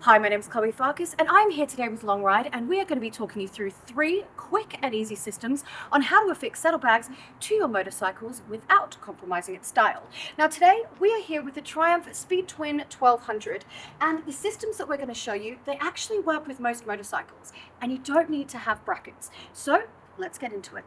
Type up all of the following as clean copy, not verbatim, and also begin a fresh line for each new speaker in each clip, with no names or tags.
Hi, my name is Chloe Farkas and I'm here today with Longride, and we are going to be talking you through 3 quick and easy systems on how to affix saddlebags to your motorcycles without compromising its style. Now today we are here with the Triumph Speed Twin 1200, and the systems that we're going to show you, they actually work with most motorcycles and you don't need to have brackets. So let's get into it.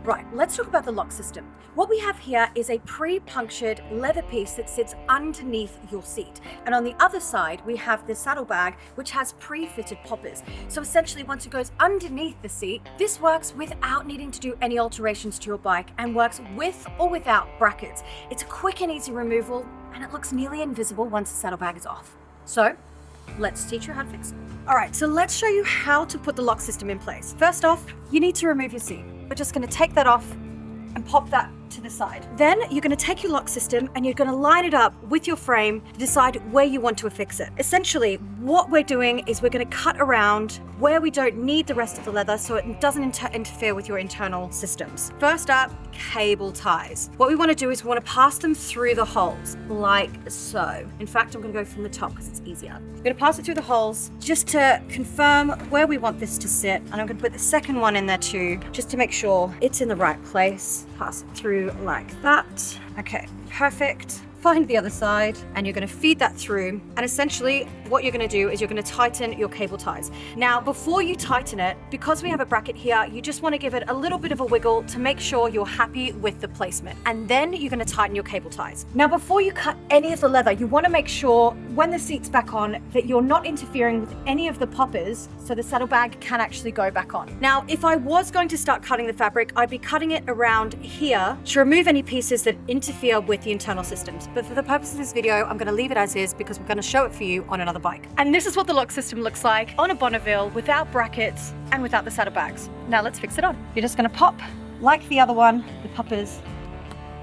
Right, let's talk about the LOXX system. What we have here is a pre-punctured leather piece that sits underneath your seat. And on the other side, we have the saddlebag, which has pre-fitted poppers. So essentially, once it goes underneath the seat, this works without needing to do any alterations to your bike and works with or without brackets. It's a quick and easy removal, and it looks nearly invisible once the saddlebag is off. So let's teach you how to fix it. All right, so let's show you how to put the LOXX system in place. First off, you need to remove your seat. We're just going to take that off and pop that to the side. Then you're going to take your LOXX system and you're going to line it up with your frame to decide where you want to affix it. Essentially, what we're doing is we're going to cut around where we don't need the rest of the leather so it doesn't interfere with your internal systems. First up, cable ties. What we want to do is we want to pass them through the holes, like so. In fact, I'm going to go from the top because it's easier. I'm going to pass it through the holes just to confirm where we want this to sit, and I'm going to put the second one in there too, just to make sure it's in the right place. Pass it through like that. Okay, perfect. Find the other side and you're going to feed that through, and essentially what you're going to do is you're going to tighten your cable ties. Now before you tighten it, because we have a bracket here, you just want to give it a little bit of a wiggle to make sure you're happy with the placement, and then you're going to tighten your cable ties. Now before you cut any of the leather, you want to make sure when the seat's back on that you're not interfering with any of the poppers so the saddlebag can actually go back on. Now if I was going to start cutting the fabric, I'd be cutting it around here to remove any pieces that interfere with the internal systems. But for the purpose of this video, I'm going to leave it as is because we're going to show it for you on another bike. And this is what the LOXX system looks like on a Bonneville without brackets and without the saddlebags. Now let's fix it on. You're just going to pop, like the other one, the poppers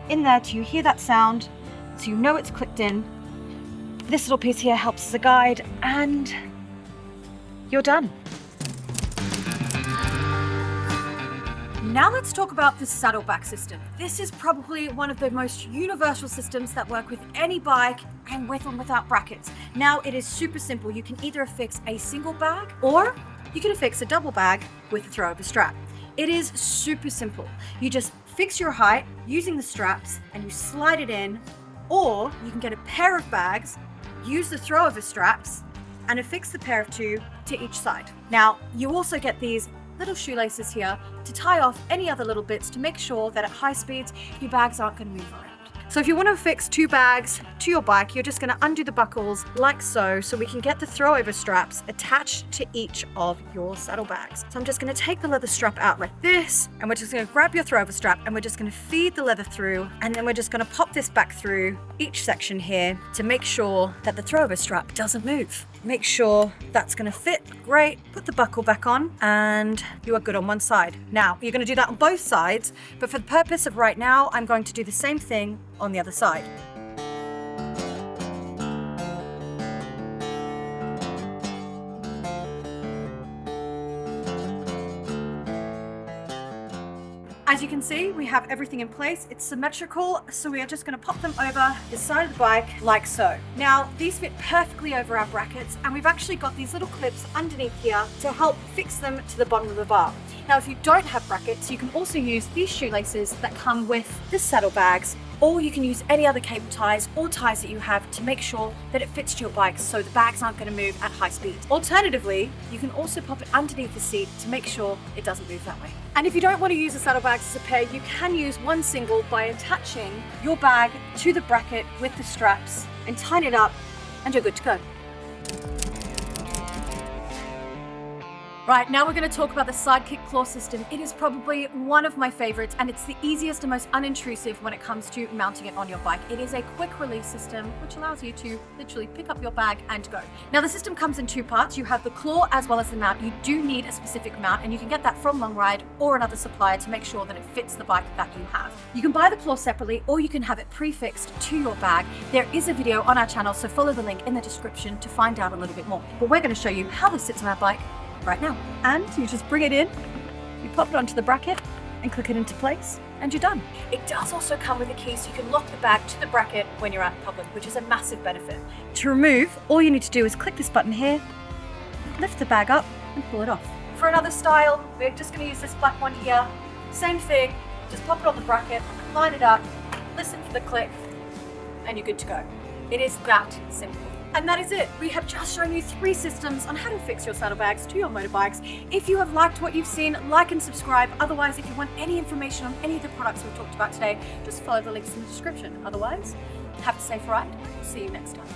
in there till you hear that sound, so you know it's clicked in. This little piece here helps as a guide, and you're done. Now let's talk about the saddleback system. This is probably one of the most universal systems that work with any bike and with or without brackets. Now it is super simple. You can either affix a single bag or you can affix a double bag with a throw over strap. It is super simple. You just fix your height using the straps and you slide it in, or you can get a pair of bags, use the throw over straps and affix the pair of 2 to each side. Now you also get these little shoelaces here to tie off any other little bits to make sure that at high speeds your bags aren't going to move around. So if you want to affix 2 bags to your bike, you're just going to undo the buckles like so we can get the throw over straps attached to each of your saddlebags. So I'm just going to take the leather strap out like this, and we're just going to grab your throw over strap and we're just going to feed the leather through, and then we're just going to pop this back through each section here to make sure that the throw over strap doesn't move. Make sure that's going to fit. Great. Put the buckle back on and you are good on one side. Now you're going to do that on both sides, but for the purpose of right now, I'm going to do the same thing on the other side. As you can see, we have everything in place. It's symmetrical, so we are just going to pop them over the side of the bike like so. Now, these fit perfectly over our brackets, and we've actually got these little clips underneath here to help fix them to the bottom of the bar. Now, if you don't have brackets, you can also use these shoelaces that come with the saddlebags, or you can use any other cable ties or ties that you have to make sure that it fits to your bike so the bags aren't going to move at high speed. Alternatively, you can also pop it underneath the seat to make sure it doesn't move that way. And if you don't want to use the saddlebags as a pair, you can use one single by attaching your bag to the bracket with the straps and tying it up, and you're good to go. Right, now we're going to talk about the Sidekick claw system. It is probably one of my favorites, and it's the easiest and most unintrusive when it comes to mounting it on your bike. It is a quick release system which allows you to literally pick up your bag and go. Now the system comes in 2 parts. You have the claw as well as the mount. You do need a specific mount, and you can get that from Longride or another supplier to make sure that it fits the bike that you have. You can buy the claw separately, or you can have it prefixed to your bag. There is a video on our channel, so follow the link in the description to find out a little bit more. But we're going to show you how this sits on our bike right now. And you just bring it in, you pop it onto the bracket and click it into place, and you're done. It does also come with a key so you can lock the bag to the bracket when you're out in public, which is a massive benefit. To remove, all you need to do is click this button here, lift the bag up and pull it off. For another style, we're just going to use this black one here. Same thing, just pop it on the bracket, line it up, listen for the click, and you're good to go. It is that simple. And that is it. We have just shown you 3 systems on how to fix your saddlebags to your motorbikes. If you have liked what you've seen, like and subscribe. Otherwise, if you want any information on any of the products we've talked about today, just follow the links in the description. Otherwise, have a safe ride. See you next time.